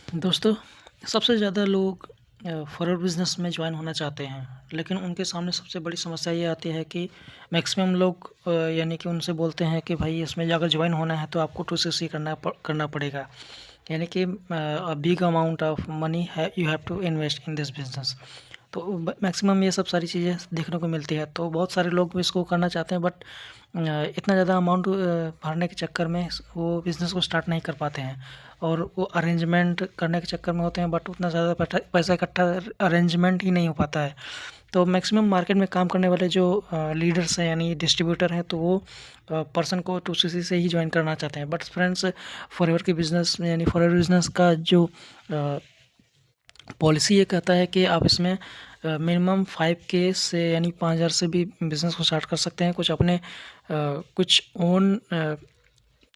दोस्तों, सबसे ज़्यादा लोग फॉरेन बिज़नेस में जॉइन होना चाहते हैं, लेकिन उनके सामने सबसे बड़ी समस्या ये आती है कि मैक्सिमम लोग यानी कि उनसे बोलते हैं कि भाई इसमें अगर जॉइन होना है तो आपको 2CC करना पड़ेगा। यानी कि a big amount of money है you have to invest in this business. तो मैक्सिमम ये सब सारी चीज़ें देखने को मिलती है, तो बहुत सारे लोग भी इसको करना चाहते हैं, बट इतना ज़्यादा अमाउंट भरने के चक्कर में वो बिज़नेस को स्टार्ट नहीं कर पाते हैं और वो अरेंजमेंट करने के चक्कर में होते हैं, बट उतना ज़्यादा पैसा इकट्ठा अरेंजमेंट ही नहीं हो पाता है। तो मैक्सिमम मार्केट में काम करने वाले जो लीडर्स हैं यानी डिस्ट्रीब्यूटर हैं, तो वो पर्सन को 2CC से ही ज्वाइन करना चाहते हैं। बट फ्रेंड्स, फॉरएवर की बिज़नेस यानी फॉरएवर बिज़नेस का जो पॉलिसी ये कहता है कि आप इसमें मिनिमम 5K से यानी 5,000 से भी बिज़नेस को स्टार्ट कर सकते हैं। कुछ अपने कुछ ओन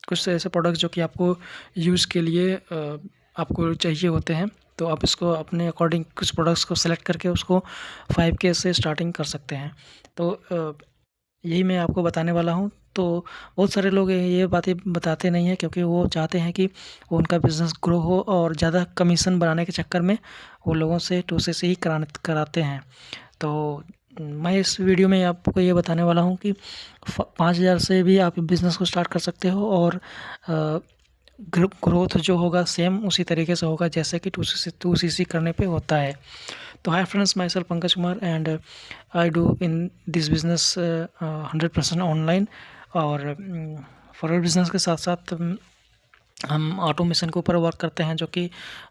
कुछ ऐसे प्रोडक्ट्स जो कि आपको यूज़ के लिए आपको चाहिए होते हैं, तो आप इसको अपने अकॉर्डिंग कुछ प्रोडक्ट्स को सेलेक्ट करके उसको 5K से स्टार्टिंग कर सकते हैं। तो यही मैं आपको बताने वाला हूँ। तो बहुत सारे लोग ये बातें बताते नहीं हैं, क्योंकि वो चाहते हैं कि उनका बिज़नेस ग्रो हो और ज़्यादा कमीशन बनाने के चक्कर में वो लोगों से 2CC ही कराते हैं। तो मैं इस वीडियो में आपको ये बताने वाला हूँ कि 5,000 से भी आप बिज़नेस को स्टार्ट कर सकते हो और ग्रोथ जो होगा सेम उसी तरीके से होगा जैसे कि 2CC करने पे होता है। तो hi friends, my self Pankaj Kumar and I do in this business 100% online. और फॉरवर्ड बिज़नेस के साथ साथ हम ऑटोमेशन के ऊपर वर्क करते हैं, जो कि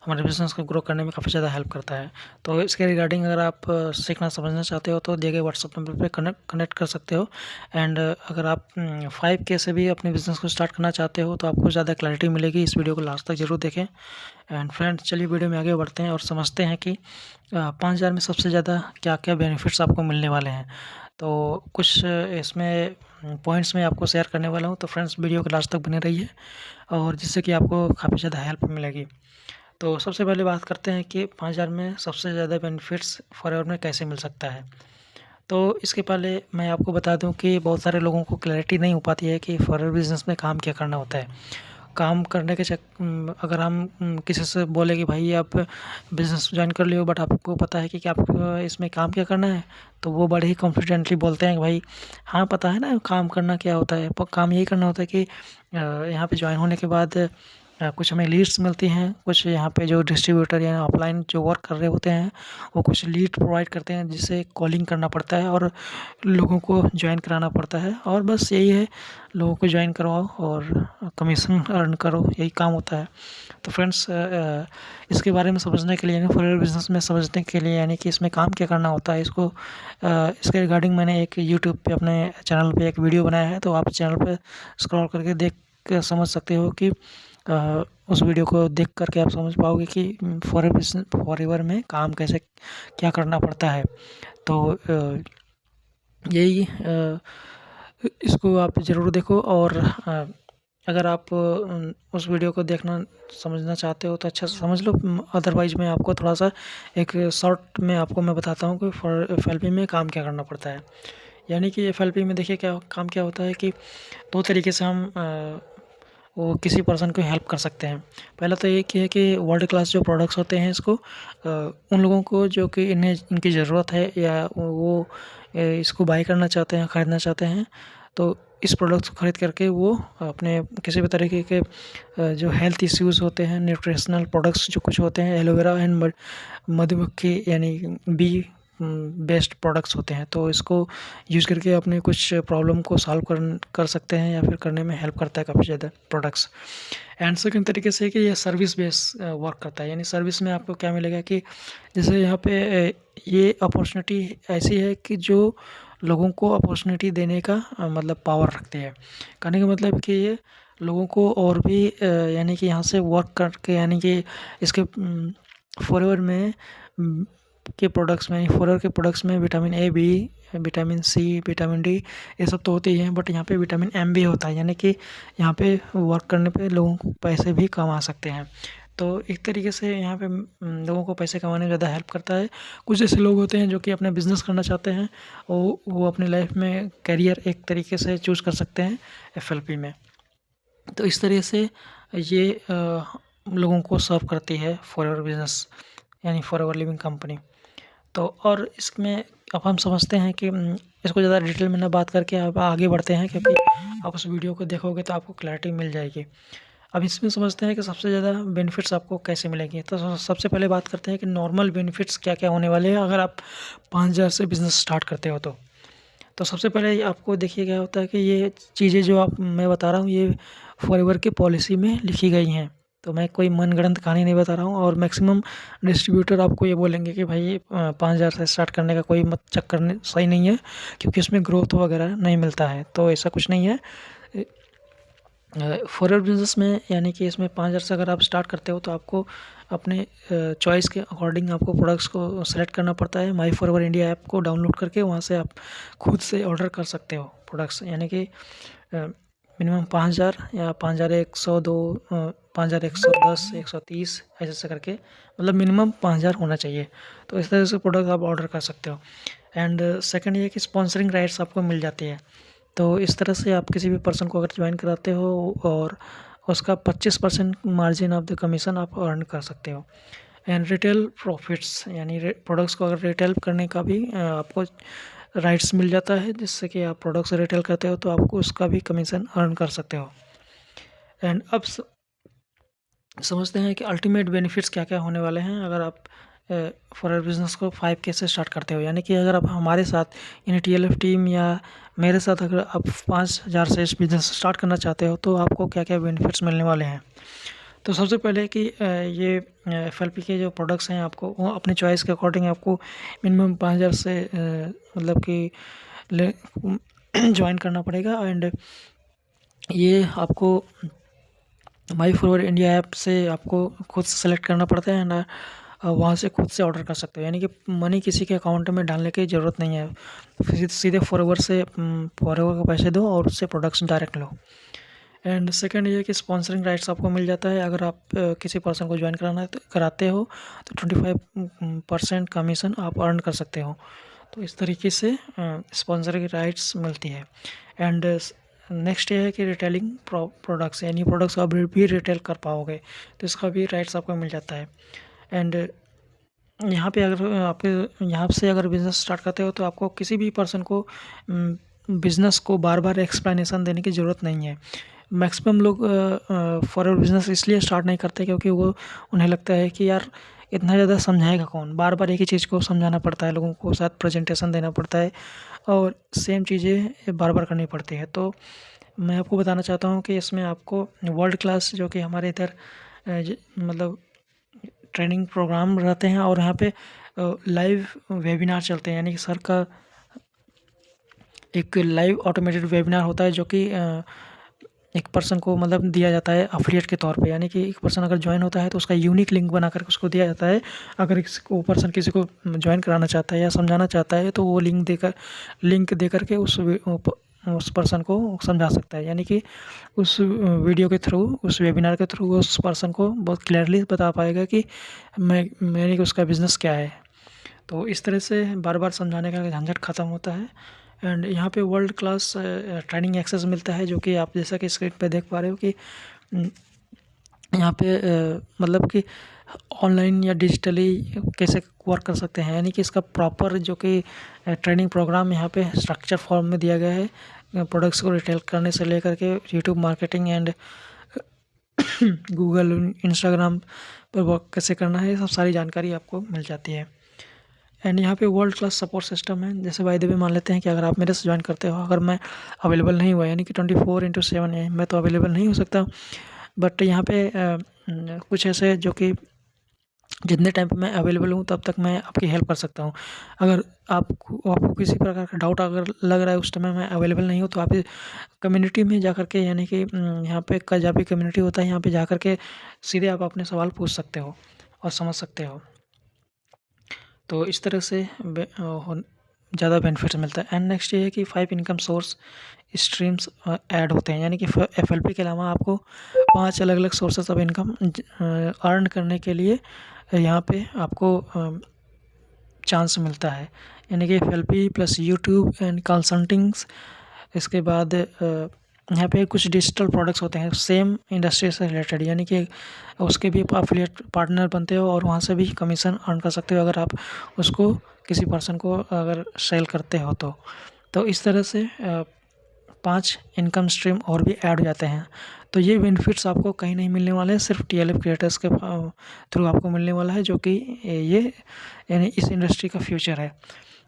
हमारे बिज़नेस को ग्रो करने में काफ़ी ज़्यादा हेल्प करता है। तो इसके रिगार्डिंग अगर आप सीखना समझना चाहते हो तो दिए गए व्हाट्सएप नंबर पे कनेक्ट कर सकते हो। एंड अगर आप 5K से भी अपने बिज़नेस को स्टार्ट करना चाहते हो तो आपको ज़्यादा क्लैरिटी मिलेगी। इस वीडियो को लास्ट तक ज़रूर देखें। एंड फ्रेंड्स, चलिए वीडियो में आगे बढ़ते हैं और समझते हैं कि 5,000 में सबसे ज़्यादा क्या क्या बेनिफिट्स आपको मिलने वाले हैं। तो कुछ इसमें पॉइंट्स मैं आपको शेयर करने वाला हूँ, तो फ्रेंड्स वीडियो को लास्ट तक बने रहिए और जिससे कि आपको काफ़ी ज़्यादा हेल्प मिलेगी। तो सबसे पहले बात करते हैं कि 5,000 में सबसे ज़्यादा बेनिफिट्स फॉरएवर में कैसे मिल सकता है। तो इसके पहले मैं आपको बता दूं कि बहुत सारे लोगों को क्लैरिटी नहीं हो पाती है कि फॉरएवर बिज़नेस में काम क्या करना होता है। काम करने के अगर हम किसी से बोले कि भाई आप बिज़नेस जॉइन कर लियो, बट आपको पता है कि आप इसमें काम क्या करना है, तो वो बड़े ही कॉन्फिडेंटली बोलते हैं कि भाई हाँ, पता है ना काम करना क्या होता है। काम यही करना होता है कि यहाँ पे जॉइन होने के बाद कुछ हमें लीड्स मिलती हैं, कुछ यहाँ पे जो डिस्ट्रीब्यूटर या ऑफलाइन जो वर्क कर रहे होते हैं वो कुछ लीड प्रोवाइड करते हैं, जिससे कॉलिंग करना पड़ता है और लोगों को ज्वाइन कराना पड़ता है। और बस यही है, लोगों को ज्वाइन करवाओ और कमीशन अर्न करो, यही काम होता है। तो फ्रेंड्स, इसके बारे में समझने के लिए यानी फॉरएवर बिज़नेस में समझने के लिए यानी कि इसमें काम क्या करना होता है, इसके रिगार्डिंग मैंने एक यूट्यूब पे अपने चैनल पे एक वीडियो बनाया है, तो आप चैनल पे स्क्रॉल करके देख के समझ सकते हो कि उस वीडियो को देख कर के आप समझ पाओगे कि फॉरएवर में काम कैसे क्या करना पड़ता है। तो यही इसको आप ज़रूर देखो। और अगर आप उस वीडियो को देखना समझना चाहते हो तो अच्छा से समझ लो, अदरवाइज़ मैं आपको थोड़ा-सा एक शॉर्ट में आपको मैं बताता हूँ कि एफएलपी में काम क्या करना पड़ता है। यानी कि एफएलपी में देखिए क्या होता है कि 2 तरीके से हम वो किसी पर्सन को हेल्प कर सकते हैं। पहला तो एक ये है कि वर्ल्ड क्लास जो प्रोडक्ट्स होते हैं इसको उन लोगों को जो कि इनकी ज़रूरत है या वो इसको बाय करना चाहते हैं, ख़रीदना चाहते हैं, तो इस प्रोडक्ट्स को ख़रीद करके वो अपने किसी भी तरीके के जो हेल्थ इश्यूज़ होते हैं, न्यूट्रिशनल प्रोडक्ट्स जो कुछ होते हैं, एलोवेरा एंड मधुमक्खी यानी बी बेस्ड प्रोडक्ट्स होते हैं, तो इसको यूज़ करके अपने कुछ प्रॉब्लम को सॉल्व कर सकते हैं या फिर करने में हेल्प करता है काफ़ी ज़्यादा प्रोडक्ट्स। एंड सेकंड तरीके से कि ये सर्विस बेस वर्क करता है, यानी सर्विस में आपको क्या मिलेगा कि जैसे यहाँ पे ये अपॉर्चुनिटी ऐसी है कि जो लोगों को अपॉर्चुनिटी देने का मतलब पावर रखती है। कहने का मतलब कि ये लोगों को और भी यानी कि यहाँ से वर्क करके यानी कि इसके फॉरएवर में फॉरएवर के प्रोडक्ट्स में vitamin A, B, vitamin C, vitamin D ये सब तो होते ही हैं, बट यहाँ पे विटामिन एम भी होता है, यानी कि यहाँ पे वर्क करने पे लोगों को पैसे भी कमा सकते हैं। तो एक तरीके से यहाँ पे लोगों को पैसे कमाने में ज़्यादा हेल्प करता है। कुछ ऐसे लोग होते हैं जो कि अपना बिज़नेस करना चाहते हैं, वो अपनी लाइफ में करियर एक तरीके से चूज़ कर सकते हैं एफएलपी में। तो इस तरीके से ये लोगों को सर्व करती है फॉरएवर बिजनेस यानी फॉरएवर लिविंग कंपनी। तो और इसमें अब हम समझते हैं कि इसको ज़्यादा डिटेल में ना बात करके अब आगे बढ़ते हैं, क्योंकि आप उस वीडियो को देखोगे तो आपको क्लैरिटी मिल जाएगी। अब इसमें समझते हैं कि सबसे ज़्यादा बेनिफिट्स आपको कैसे मिलेंगे। तो सबसे पहले बात करते हैं कि नॉर्मल बेनिफिट्स क्या क्या होने वाले हैं अगर आप 5,000 से बिज़नेस स्टार्ट करते हो तो सबसे पहले आपको देखिए क्या होता है कि ये चीज़ें जो मैं बता रहा हूँ ये फॉरएवर की पॉलिसी में लिखी गई हैं। तो मैं कोई मनगढ़ंत कहानी नहीं बता रहा हूँ, और मैक्सिमम डिस्ट्रीब्यूटर आपको ये बोलेंगे कि भाई 5,000 से स्टार्ट करने का कोई मत चक्कर सही नहीं है, क्योंकि इसमें ग्रोथ वगैरह नहीं मिलता है। तो ऐसा कुछ नहीं है फॉरएवर बिजनेस में, यानी कि इसमें 5,000 से अगर आप स्टार्ट करते हो तो आपको अपने चॉइस के अकॉर्डिंग आपको प्रोडक्ट्स को सेलेक्ट करना पड़ता है। माई फॉरएवर इंडिया ऐप को डाउनलोड करके वहाँ से आप खुद से ऑर्डर कर सकते हो प्रोडक्ट्स, यानी कि मिनिमम 5,000 या 5,102 5,110 130 ऐसे करके, मतलब मिनिमम 5,000 होना चाहिए। तो इस तरह से प्रोडक्ट आप ऑर्डर कर सकते हो। एंड सेकंड ये कि स्पॉन्सरिंग राइट्स आपको मिल जाती है। तो इस तरह से आप किसी भी पर्सन को अगर ज्वाइन कराते हो और उसका 25% मार्जिन ऑफ द कमीशन आप अर्न कर सकते हो। एंड रिटेल प्रॉफिट्स, यानी प्रोडक्ट्स को अगर रिटेल करने का भी आपको राइट्स मिल जाता है, जिससे कि आप प्रोडक्ट्स रिटेल करते हो तो आपको उसका भी कमीशन अर्न कर सकते हो। एंड अब समझते हैं कि अल्टीमेट बेनिफिट्स क्या क्या होने वाले हैं अगर आप फॉरएवर बिजनेस को 5K से स्टार्ट करते हो। यानी कि अगर आप हमारे साथ यानी TLF टीम या मेरे साथ अगर आप 5,000 से इस बिज़नेस स्टार्ट करना चाहते हो तो आपको क्या क्या बेनिफिट्स मिलने वाले हैं। तो सबसे पहले कि ये FLP के जो प्रोडक्ट्स हैं आपको वो अपने चॉइस के अकॉर्डिंग आपको मिनिमम 5,000 से मतलब कि ज्वाइन करना पड़ेगा। एंड ये आपको माई फॉरएवर इंडिया ऐप से आपको खुद से सेलेक्ट करना पड़ता है, एंड वहाँ से खुद से ऑर्डर कर सकते हो। यानी कि मनी किसी के अकाउंट में डालने की ज़रूरत नहीं है, सीधे फॉरएवर से फॉरएवर को पैसे दो और उससे products direct low. And second ये कि स्पॉन्सरिंग राइट्स आपको मिल जाता है। अगर आप किसी पर्सन को ज्वाइन कराते हो तो 25% कमीशन आप अर्न कर सकते हो। तो इस तरीके से स्पॉन्सरिंग राइट्स मिलती है। एंड नेक्स्ट ये है कि रिटेलिंग प्रोडक्ट्स, यानी प्रोडक्ट्स आप भी रिटेल कर पाओगे तो इसका भी राइट्स आपको मिल जाता है। एंड यहाँ पे अगर आपके यहाँ से अगर बिज़नेस स्टार्ट करते हो तो आपको किसी भी पर्सन को बिज़नेस को बार बार एक्सप्लेनेशन देने की ज़रूरत नहीं है। मैक्सिमम लोग फॉरएवर बिज़नेस इसलिए स्टार्ट नहीं करते क्योंकि उन्हें लगता है कि यार इतना ज़्यादा समझाएगा कौन, बार बार एक ही चीज़ को समझाना पड़ता है, लोगों को साथ प्रेजेंटेशन देना पड़ता है और सेम चीज़ें बार बार करनी पड़ती है। तो मैं आपको बताना चाहता हूँ कि इसमें आपको वर्ल्ड क्लास जो कि हमारे इधर मतलब ट्रेनिंग प्रोग्राम रहते हैं और यहाँ पे लाइव वेबिनार चलते हैं, यानी कि सर का एक लाइव ऑटोमेटेड वेबिनार होता है जो कि एक पर्सन को मतलब दिया जाता है अफिलिएट के तौर पे। यानी कि एक पर्सन अगर ज्वाइन होता है तो उसका यूनिक लिंक बना कर उसको दिया जाता है। अगर वो पर्सन किसी को ज्वाइन कराना चाहता है या समझाना चाहता है तो वो लिंक दे करके उस पर्सन को समझा सकता है। यानी कि उस वीडियो के थ्रू, उस वेबिनार के थ्रू उस पर्सन को बहुत क्लियरली बता पाएगा कि मेरे उसका बिज़नेस क्या है। तो इस तरह से बार बार समझाने का झंझट ख़त्म होता है। एंड यहाँ पे वर्ल्ड क्लास ट्रेनिंग एक्सेस मिलता है, जो कि आप जैसा कि स्क्रीन पे देख पा रहे हो कि यहाँ पे मतलब कि ऑनलाइन या डिजिटली कैसे वर्क कर सकते हैं। यानी कि इसका प्रॉपर जो कि ट्रेनिंग प्रोग्राम यहाँ पे स्ट्रक्चर फॉर्म में दिया गया है। प्रोडक्ट्स को रिटेल करने से लेकर के YouTube marketing and Google Instagram पर वर्क कैसे करना है, ये सब सारी जानकारी आपको मिल जाती है। एंड यहाँ पे वर्ल्ड क्लास सपोर्ट सिस्टम है। जैसे बाय द वे मान लेते हैं कि अगर आप मेरे से ज्वाइन करते हो, अगर मैं अवेलेबल नहीं हुआ, यानी कि 24/7 है, मैं तो अवेलेबल नहीं हो सकता, बट यहाँ पे कुछ ऐसे जो कि जितने टाइम पे मैं अवेलेबल हूँ तब तक मैं आपकी हेल्प कर सकता हूँ। अगर आपको किसी प्रकार का डाउट अगर लग रहा है उस टाइम में मैं अवेलेबल नहीं हूँ तो आप कम्युनिटी में जा कर के, यानी कि यहाँ पे पंजाबी कम्युनिटी होता है, यहाँ पे जा कर के सीधे आप अपने सवाल पूछ सकते हो और समझ सकते हो। तो इस तरह से ज़्यादा बेनिफिट मिलता है। एंड नेक्स्ट ये है कि 5 इनकम सोर्स स्ट्रीम्स ऐड होते हैं। यानी कि FLP के अलावा आपको 5 अलग अलग सोर्सेस ऑफ इनकम अर्न करने के लिए यहाँ पे आपको चांस मिलता है। यानी कि FLP प्लस यूट्यूब एंड कंसल्टिंग्स, इसके बाद यहाँ पे कुछ डिजिटल प्रोडक्ट्स होते हैं सेम इंडस्ट्री से रिलेटेड, यानी कि उसके भी आप एफिलिएट पार्टनर बनते हो और वहाँ से भी कमीशन अर्न कर सकते हो अगर आप उसको किसी पर्सन को अगर सेल करते हो तो इस तरह से 5 इनकम स्ट्रीम और भी ऐड हो जाते हैं। तो ये बेनिफिट्स आपको कहीं नहीं मिलने वाले हैं, सिर्फ टीएलएफ क्रिएटर्स के थ्रू आपको मिलने वाला है, जो कि ये यानी इस इंडस्ट्री का फ्यूचर है।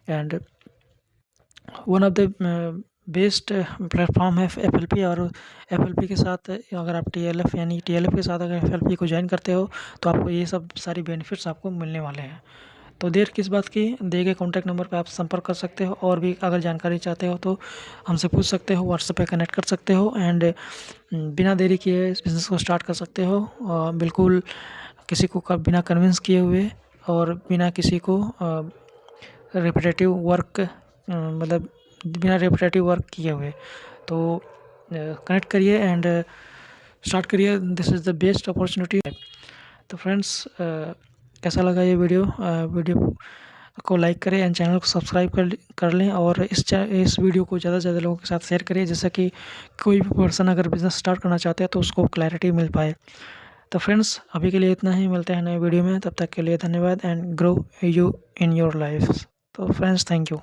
And one of the best platform है एफएलपी, और एफएलपी के साथ अगर आप टीएलएफ यानी टीएलएफ के साथ अगर एफएलपी को ज्वाइन करते हो तो आपको ये सब सारी बेनिफिट्स आपको मिलने वाले हैं। तो देर किस बात की, दिए गए कॉन्टैक्ट नंबर पे आप संपर्क कर सकते हो, और भी अगर जानकारी चाहते हो तो हमसे पूछ सकते हो, व्हाट्सएप पे कनेक्ट कर सकते हो, एंड बिना देरी किए इस बिज़नेस को स्टार्ट कर सकते हो। बिल्कुल किसी को बिना कन्विंस किए हुए और बिना किसी को रिपीटेटिव वर्क मतलब बिना रिपीटेटिव वर्क किए हुए। तो कनेक्ट करिए एंड स्टार्ट करिए, this is the best opportunity. तो फ्रेंड्स कैसा लगा ये वीडियो? वीडियो को लाइक करें एंड चैनल को सब्सक्राइब कर लें, और इस वीडियो को ज़्यादा से ज़्यादा लोगों के साथ शेयर करिए, जिससे कि कोई भी पर्सन अगर बिज़नेस स्टार्ट करना चाहते हैं तो उसको क्लैरिटी मिल पाए। तो फ्रेंड्स अभी के लिए इतना ही, मिलते हैं नए वीडियो में, तब तक के लिए धन्यवाद and grow you in your life. तो फ्रेंड्स थैंक यू।